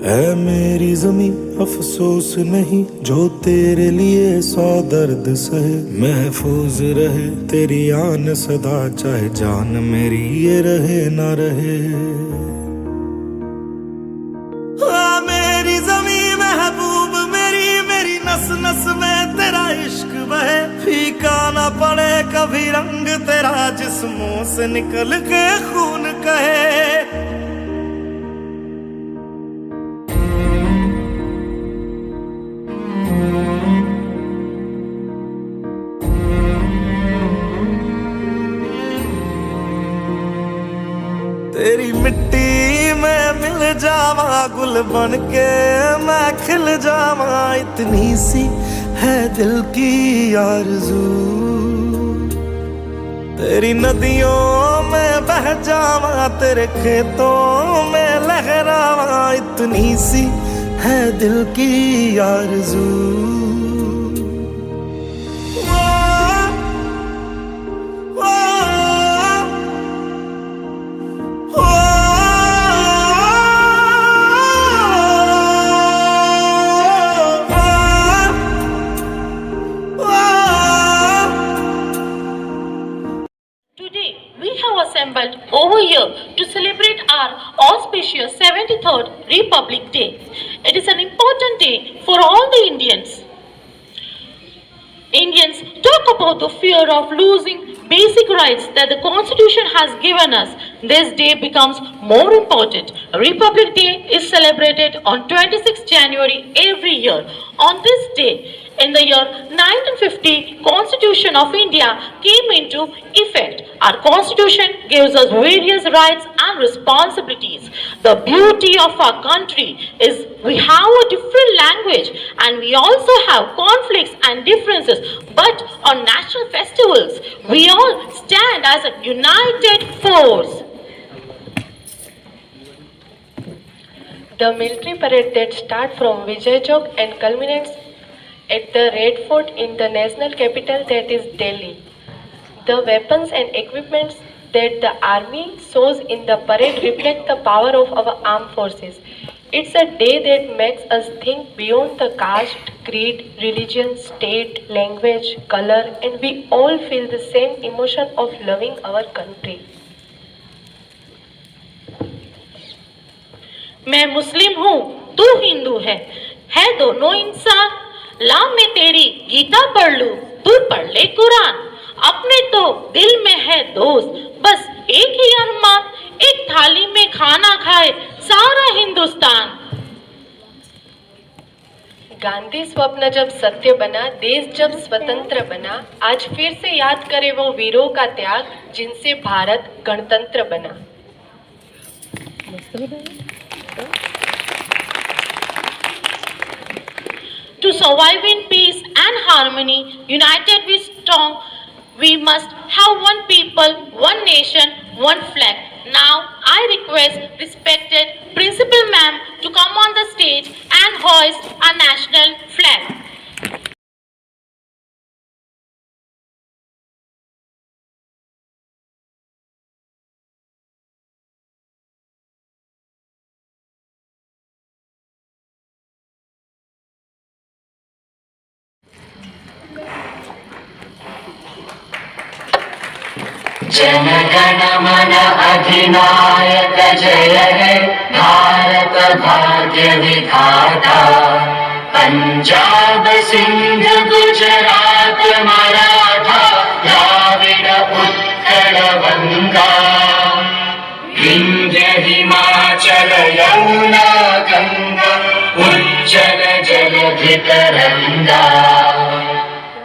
है मेरी ज़मीं अफसोस नहीं जो तेरे लिए 100 दर्द सहे। महफूज रहे तेरी आन सदा, चाहे जान मेरी ये रहे ना रहे। मेरी ज़मीं महबूब मेरी, मेरी नस नस में तेरा इश्क बहे। फीका ना पड़े कभी रंग तेरा, जिस्मों से निकल के खून कहे। तेरी मिट्टी में मिल जावा, गुल बन के मैं खिल जावा। इतनी सी है दिल की आरज़ू, तेरी नदियों में बह जावा, तेरे खेतों में लहरावा। इतनी सी है दिल की आरज़ू। Assembled over here to celebrate our auspicious 73rd Republic Day. It is an important day for all the Indians. Indians talk about the fear of losing basic rights that the Constitution has given us. This day becomes more important. Republic Day is celebrated on 26 January every year. On this day, in the year 1950, Constitution of India came into effect. Our Constitution gives us various rights and responsibilities. The beauty of our country is we have a different language and we also have conflicts and differences. But on national festivals, we all stand as a united force. The military parade that starts from Vijay Chowk and culminates at the Red Fort in the national capital, that is Delhi. The weapons and equipments that the army shows in the parade reflect the power of our armed forces. It's a day that makes us think beyond the caste, creed, religion, state, language, color, and we all feel the same emotion of loving our country. मैं मुस्लिम हूँ, तू हिंदू है दोनों इंसान। ला मैं तेरी गीता पढ़ लूं, तू पढ़ ले कुरान। अपने तो दिल में है दोस्त, बस एक ही अरमान, एक थाली में खाना खाए सारा हिंदुस्तान। गांधी स्वप्न जब सत्य बना, देश जब स्वतंत्र बना, आज फिर से याद करे वो वीरों का त्याग, जिनसे भारत गणतंत्र बना। To survive in peace and harmony, united we strong, we must have one people, one nation, one flag. Now I request respected Principal Ma'am to come on the stage and hoist our national flag. Jana Gana मन अधिनायक जय हे, भारत भाग्य विधाता। पंजाब सिंध गुजरात मराठा, द्राविड़ उत्कल बंगा। विंध्य हिमाचल यमुना गंगा, उज्जल जलधि तरंगा।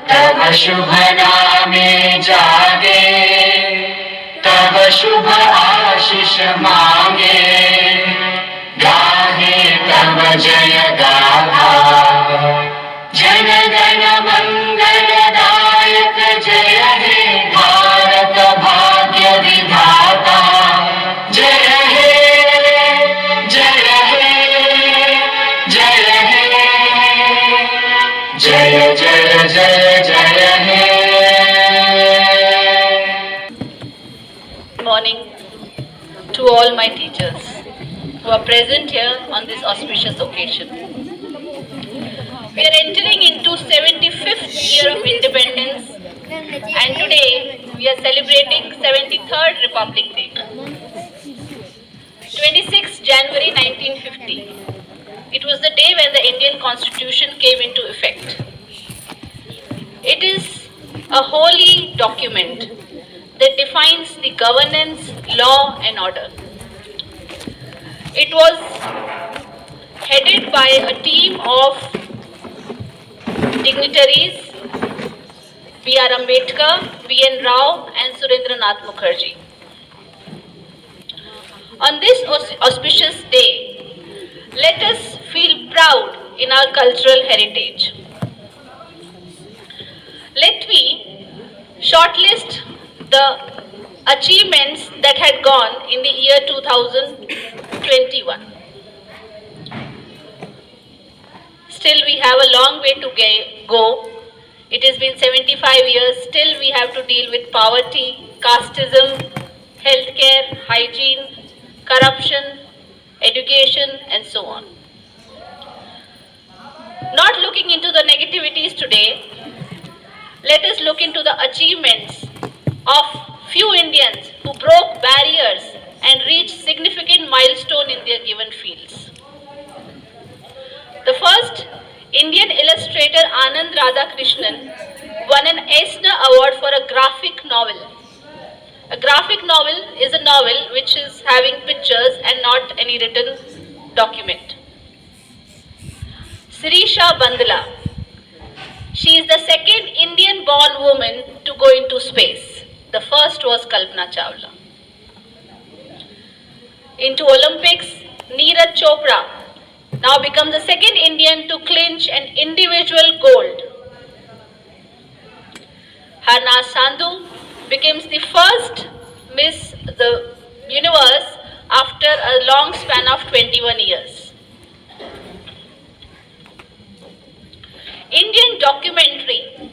तब शुभ नामे जागे, तब शुभ आशीष मांगे। गाहे तब जय गाथा, जन गण मंगल दायक जय हे, भारत भाग्य विधाता। जय हे जय हे जय हे, जय जय जय जय हे। Morning to all my teachers. who are present here on this auspicious occasion. We are entering into 75th year of independence, and today we are celebrating 73rd Republic Day. 26th January 1950. It was the day when the Indian Constitution came into effect. It is a holy document that defines the governance, law and order. It was headed by a team of dignitaries, B.R. Ambedkar, B.N. Rao and Surendranath Mukherjee. On this auspicious day, let us feel proud in our cultural heritage. Let me shortlist the achievements that had gone in the year 2021. Still we have a long way to go. It has been 75 years, still we have to deal with poverty, casteism, healthcare, hygiene, corruption, education and so on. Not looking into the negativities today, let us look into the achievements of few Indians who broke barriers and reached significant milestone in their given fields. The first Indian illustrator Anand Radhakrishnan won an Eisner Award for a graphic novel. A graphic novel is a novel which is having pictures and not any written document. Sirisha Bandla. She is the second Indian-born woman to go into space. The first was Kalpana Chawla. Into Olympics, Neeraj Chopra now becomes the second Indian to clinch an individual gold. Harna Sandhu becomes the first Miss the Universe after a long span of 21 years. Indian documentary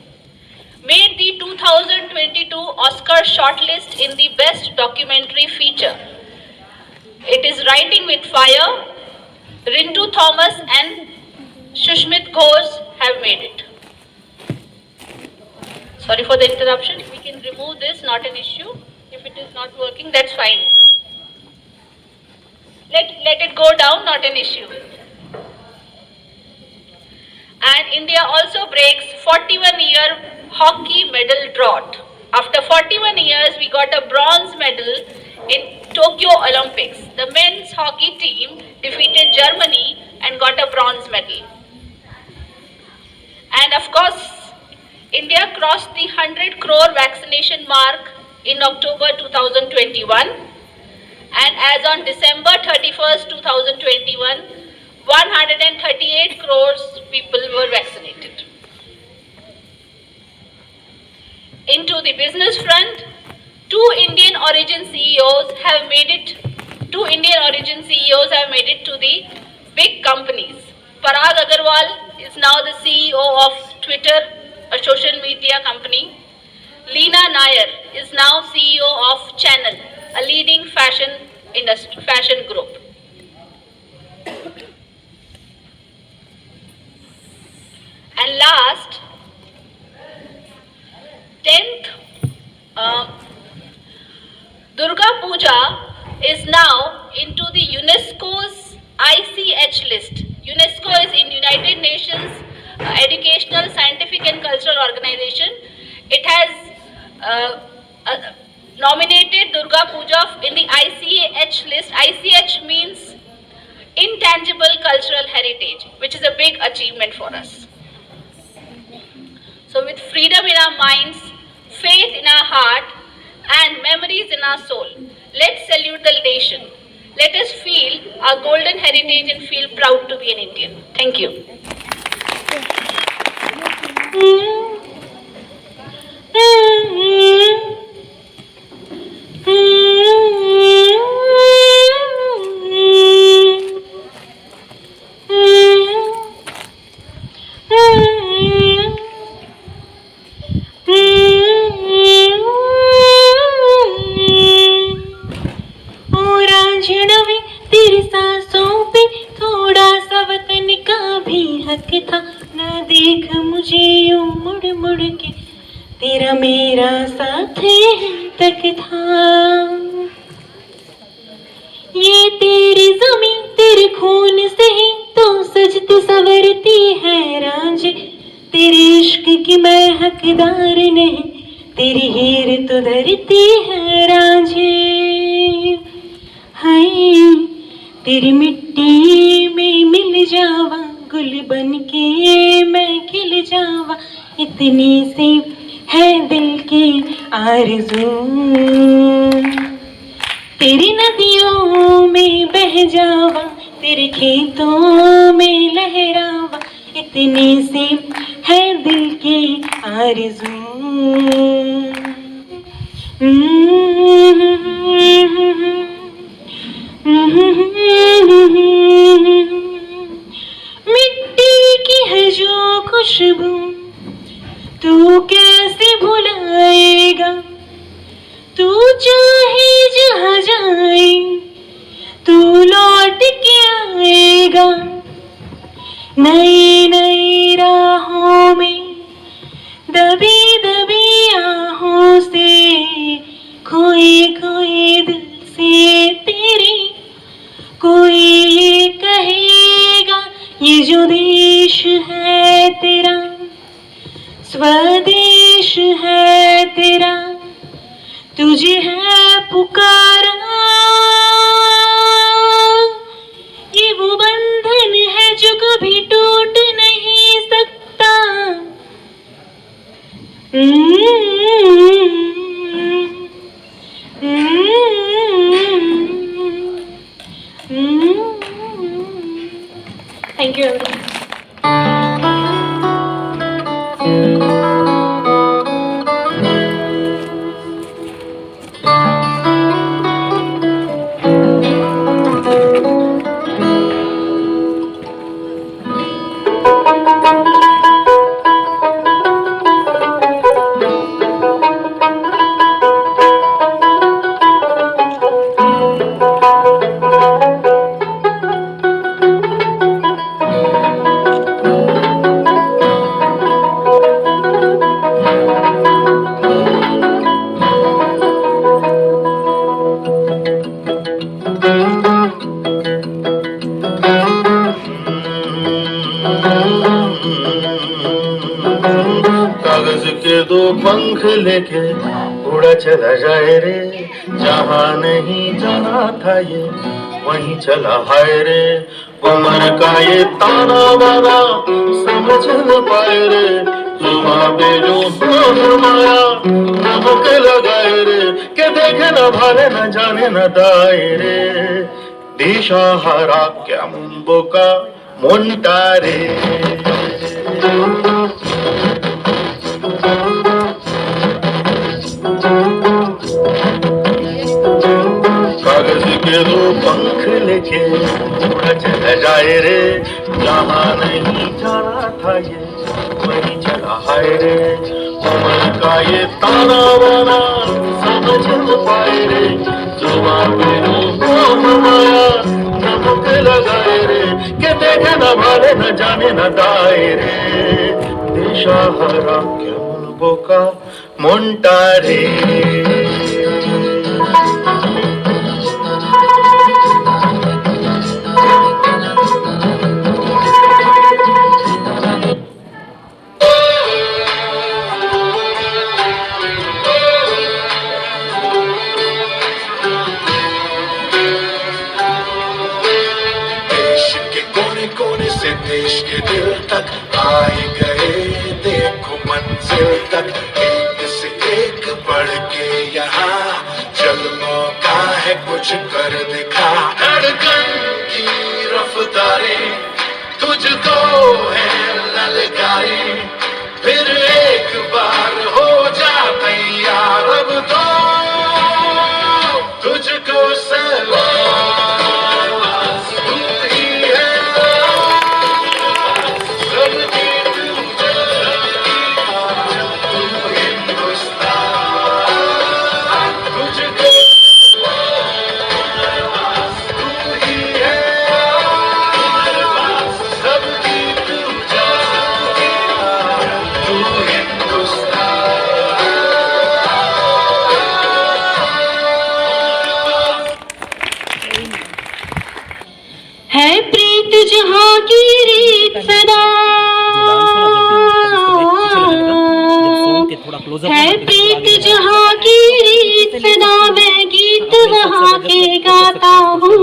made the 2022 Oscar shortlist in the Best Documentary Feature. It is Writing with Fire. Rintu Thomas and Shushmit Ghosh have made it. Sorry for the interruption. If we can remove this, not an issue. If it is not working, that's fine. Let it go down, not an issue. And India also breaks 41-year hockey medal drought. After 41 years, we got a bronze medal in Tokyo Olympics. The men's hockey team defeated Germany and got a bronze medal. And of course, India crossed the 100 crore vaccination mark in October 2021. And as on December 31st, 2021, 138 crores people were vaccinated. Into the business front, two Indian origin CEOs have made it to the big companies. Parag Agarwal is now the CEO of Twitter, a social media company. Leena Nair is now CEO of Channel, a leading fashion group. And last, 10th, Durga Puja is now into the UNESCO's ICH list. UNESCO is in United Nations Educational, Scientific and Cultural Organization. It has nominated Durga Puja in the ICH list. ICH means Intangible Cultural Heritage, which is a big achievement for us. So with freedom in our minds, faith in our heart and memories in our soul, let's salute the nation. Let us feel our golden heritage and feel proud to be an Indian. Thank you. तेरी सांस तेरा मेरा साथ तक था। ये तेरी जमीन तेरे खून से ही तो सजती संवरती है रांझे, तेरे इश्क की मैं हकदार नहीं, तेरी हीर तो धरती है रांझे। हाय तेरी मिट्टी में मिल जावा, गुल बन के मैं खिल जावा, इतनी सी है दिल की आरज़ू। तेरी नदियों में बह जावा, तेरे खेतों में लहरावा, इतनी सी है दिल की आरज़ू। मिट्टी की है जो खुशबू तू कैसे भुलाएगा, तू चाहे जहाँ जाए तू लौट के आएगा। नई नई राहों में दबी दबी आहों से, खोए खोए दिल से तेरी, कोई ये कहेगा ये जो देश है तेरा, स्वदेश है तेरा, तुझे है पुकारा। ये वो बंधन है जो कभी टूट नहीं सकता। Thank you everyone. कागज के दो पंख लेके उड़ा चला जाए रे, जहाँ नहीं जाना था ये वहीं चला हाय रे। उम्र का ये ताना बाना समझ न पाए रे, जुबां पे जो फरमाया नमक लगाए रे, के देखे न भाले न जाने न दाए रे। दिशा हरा क्या मुंबोका मुंटारे। कागज के दो पंख लेके उड़ा चला जाए रे, जहाँ नहीं जाना था ये वहीं चला हाय रे। उम्र का ये ताना बाना समझ न पाए रे, जुबां पे जो फरमाया नमक लगाए रे, के देखे न भाले न जाने न दाए रे। दिशा हरा क्या मुंबोका मुंटारे। देश के दिल तक आए गए देखो मंजिल तक, एक से एक बढ़ के यहाँ चल मौका है कुछ कर दिखा। धड़कन की रफ्तारें तुझको है ललकारे, फिर एक बार हो जा तैयार अब तो तुझको सलाम। प्रीत जहाँ की रीत सदा मैं गीत वहाँ के गाता हूँ।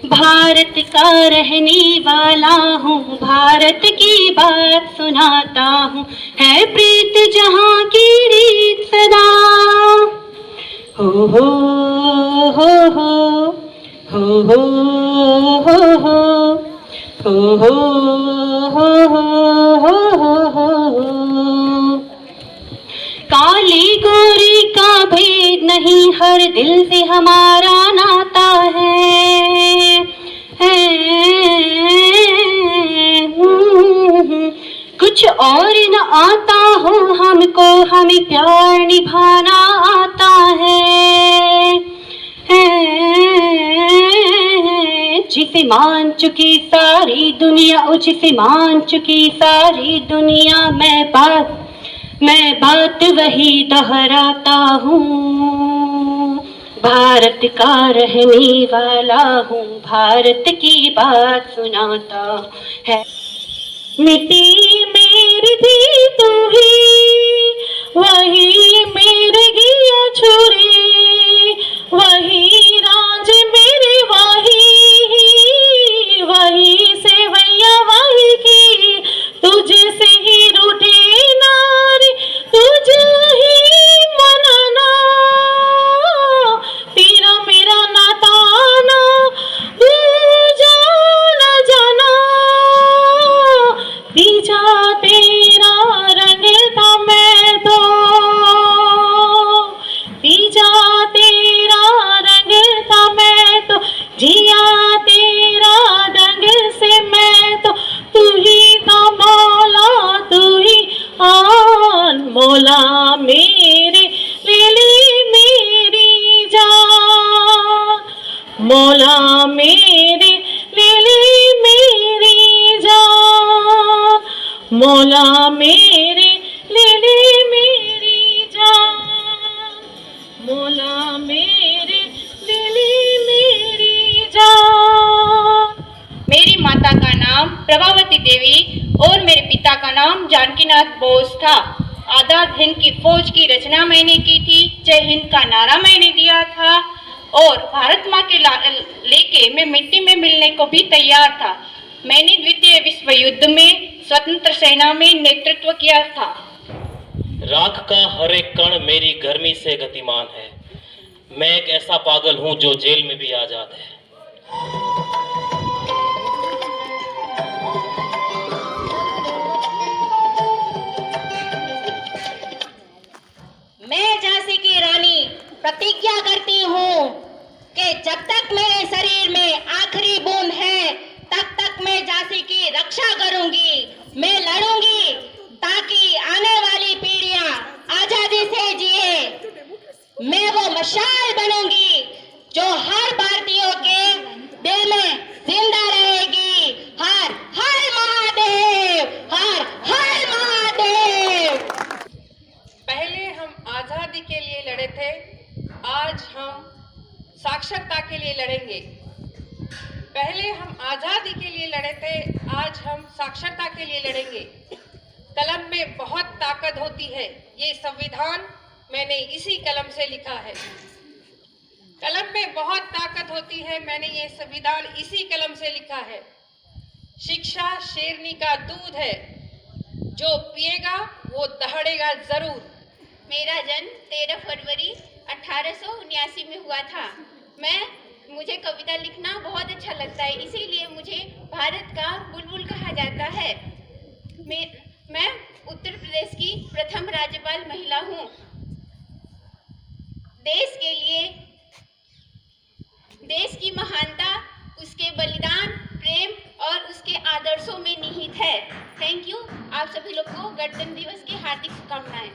भारत का रहने वाला हूँ, भारत की बात सुनाता हूँ। है प्रीत जहाँ की रीत सदा। हो हो हो हो हो हो हो हो हो हो। काली गोरी का भेद नहीं, हर दिल से हमारा नाता है। कुछ और न आता हो हमको, हमें प्यार निभाना आता है। जिसे मान चुकी सारी दुनिया, जिसे मान चुकी सारी दुनिया, मैं बात वही दोहराता हूँ। भारत का रहने वाला हूँ, भारत की बात सुनाता है। मिट्टी मेरी थी तू ही, वही मेरे गिया छुरी, वही राज मेरे वही से भैया वही की, तुझसे ही रूठे नारी, तुझ ही मनना, तेरा मेरा नाता ना तू जाना जाना। पीछा तेरा रंग था मैं तो, पीछा तेरा रंग था मैं तो, जिया तेरा रंग से मैं तो, तू ही था मौला, तू ही आन मौला मेरे, ले ले मेरी जान, मौला मेरे, ले ले मेरी जान, मौला मेरे, ले ले मेरी जान, मौला मेरे, ले ले मेरी जान। मेरी माता का नाम प्रभावती देवी और मेरे पिता का नाम जानकीनाथ बोस था। आजाद हिंद की फौज की रचना मैंने की थी, जय हिंद का नारा मैंने दिया था और भारत माँ के लेके मैं मिट्टी में मिलने को भी तैयार था। मैंने द्वितीय विश्व युद्ध में स्वतंत्र सेना में नेतृत्व किया था। राख का हर एक कण मेरी गर्मी से गतिमान है। मैं एक ऐसा पागल हूं जो जेल में भी आजाद है। मैं झांसी की रानी प्रतिज्ञा करती हूँ कि जब तक मेरे शरीर में आखिरी बूंद है तब तक मैं झांसी की रक्षा करूंगी। मैं लड़ूंगी ताकि आने वाली पीढ़ियां आजादी से जिए। मैं वो मशाल बनूंगी जो हर भारतीयों के दिल में जिंदा रहेगी। हर हर महादेव, हर हर महादेव। पहले हम आजादी के लिए लड़े थे, आज हम साक्षरता के लिए लड़ेंगे। पहले हम आजादी के लिए लड़े थे, आज हम साक्षरता के लिए लड़ेंगे। कलम में बहुत ताकत होती है, ये संविधान मैंने इसी कलम से लिखा है। कलम में बहुत ताकत होती है, मैंने ये संविधान इसी कलम से लिखा है। शिक्षा शेरनी का दूध है, जो पिएगा वो दहाड़ेगा जरूर। मेरा जन्म 13 फरवरी 1879 में हुआ था। मुझे कविता लिखना बहुत अच्छा लगता है, इसीलिए मुझे भारत का बुलबुल कहा जाता है। मैं उत्तर प्रदेश की प्रथम राज्यपाल महिला हूँ। देश के लिए, देश की महानता उसके बलिदान, प्रेम और उसके आदर्शों में निहित है। Thank you. आप सभी लोग को गणतंत्र दिवस की हार्दिक शुभकामनाएं।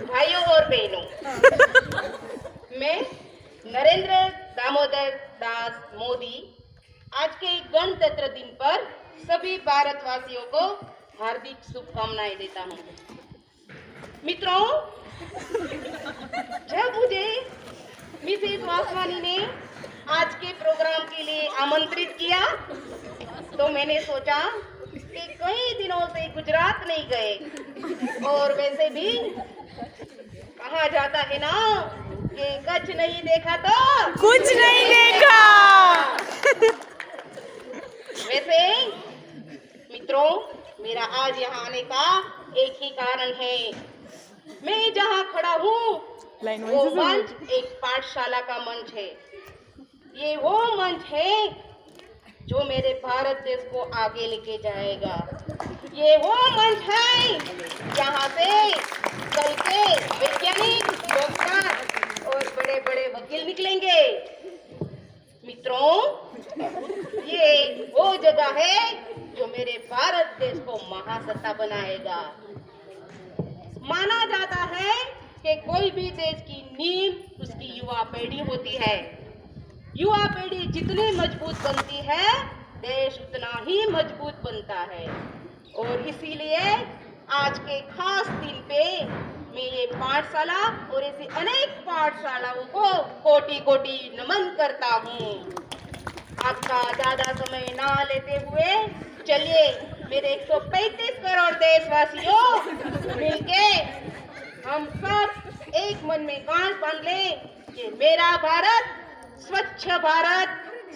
भाइयों और बहनों, मैं नरेंद्र दामोदर दास मोदी आज के गणतंत्र दिन पर सभी भारतवासियों को हार्दिक शुभकामनाएं देता हूं। मित्रों, जब मुझे मिसेस वासवानी ने आज के प्रोग्राम के लिए आमंत्रित किया तो मैंने सोचा कि कई दिनों से गुजरात नहीं गए और वैसे भी कहा जाता है ना कि कच्छ नहीं देखा तो कुछ नहीं देखा। वैसे मित्रों, मेरा आज यहाँ आने का एक ही कारण है। मैं जहाँ खड़ा हूँ वो मंच एक पाठशाला का मंच है। ये वो मंच है जो मेरे भारत देश को आगे लेके जाएगा। ये वो मंच है जहाँ से कल के वैज्ञानिक, डॉक्टर और बड़े बड़े वकील निकलेंगे। मित्रों, ये वो जगह है जो मेरे भारत देश को महासत्ता बनाएगा। माना जाता है कि कोई भी देश की नींव उसकी युवा पीढ़ी होती है। युवा पीढ़ी जितनी मजबूत बनती है, देश उतना ही मजबूत बनता है। और इसीलिए आज के खास दिन पे मैं ये पाठशाला और ऐसी अनेक पाठशालाओं को कोटि कोटि नमन करता हूँ। आपका ज्यादा समय ना लेते हुए चलिए मेरे 135 करोड़ देशवासियों मिलके हम सब एक मन में गांठ बांध लें कि मेरा भारत स्वच्छ भारत,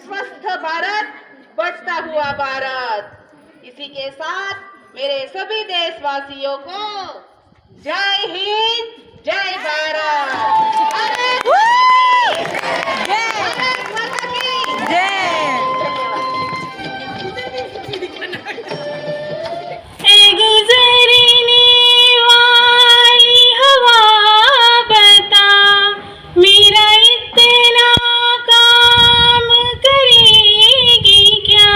स्वस्थ भारत, बढ़ता हुआ भारत। इसी के साथ मेरे सभी देशवासियों को जय हिंद, जय भारत। भारत माता की जय। गुजरने वाली हवा बता मेरा इतना काम करेगी क्या।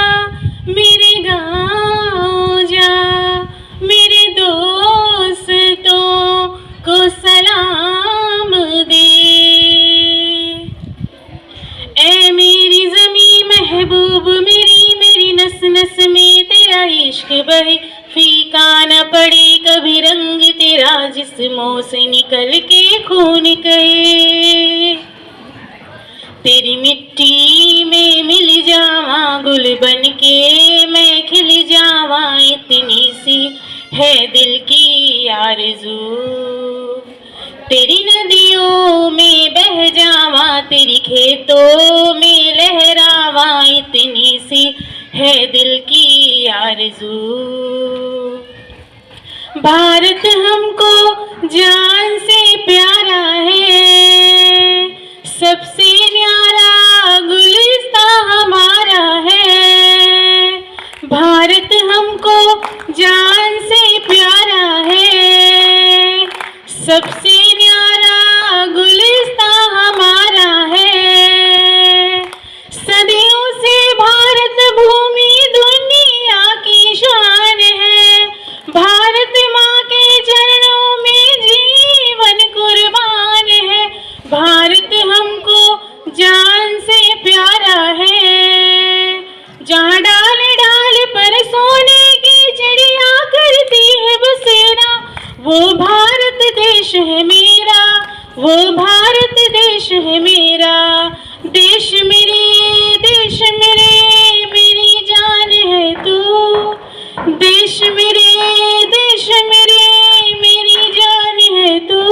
मेरे गाँव जा मेरे दोस्तों को सलाम दे। ऐ मेरी ज़मीं महबूब मेरी, मेरी नस नस में तेरा इश्क बहे। फीका न पड़े कभी रंग तेरा जिस्मों से निकल के खून कहे। तेरी मिट्टी में मिल जावा गुल बन के मैं खिल जावा, इतनी सी है दिल की आरज़ू। तेरी नदियों में बह जावा, तेरी खेतों में लहरावा, इतनी सी है दिल की आरज़ू। भारत हमको जान से प्यारा है, सबसे न्यारा गुलिस्ता हमारा है। भारत हमको जान से प्यारा है, सबसे न्यारा गुलिस्ता हमारा है। सदियों से भारत भूमि दुनिया की शान है। भारत माँ के चरणों में जीवन कुर्बान है। भारत हमको जान से प्यारा है। जहाँ डाल डाल पर सोने की चिड़िया करती है बसेरा, वो भारत देश है मेरा, वो भारत देश है मेरा। देश मेरे मेरी जान है तू। देश मेरे मेरी जान है तू।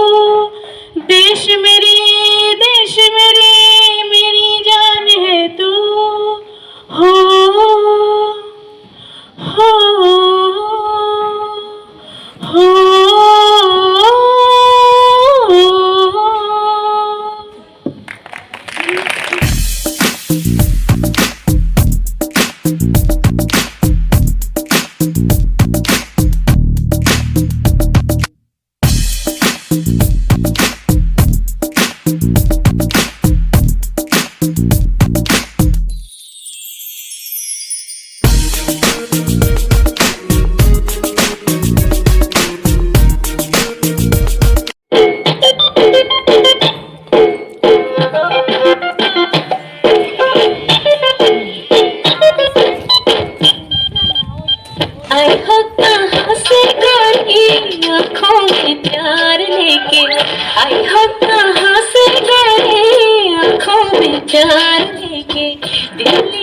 देश मेरे मेरी जान है तू। हो हो। प्यार लेके दिल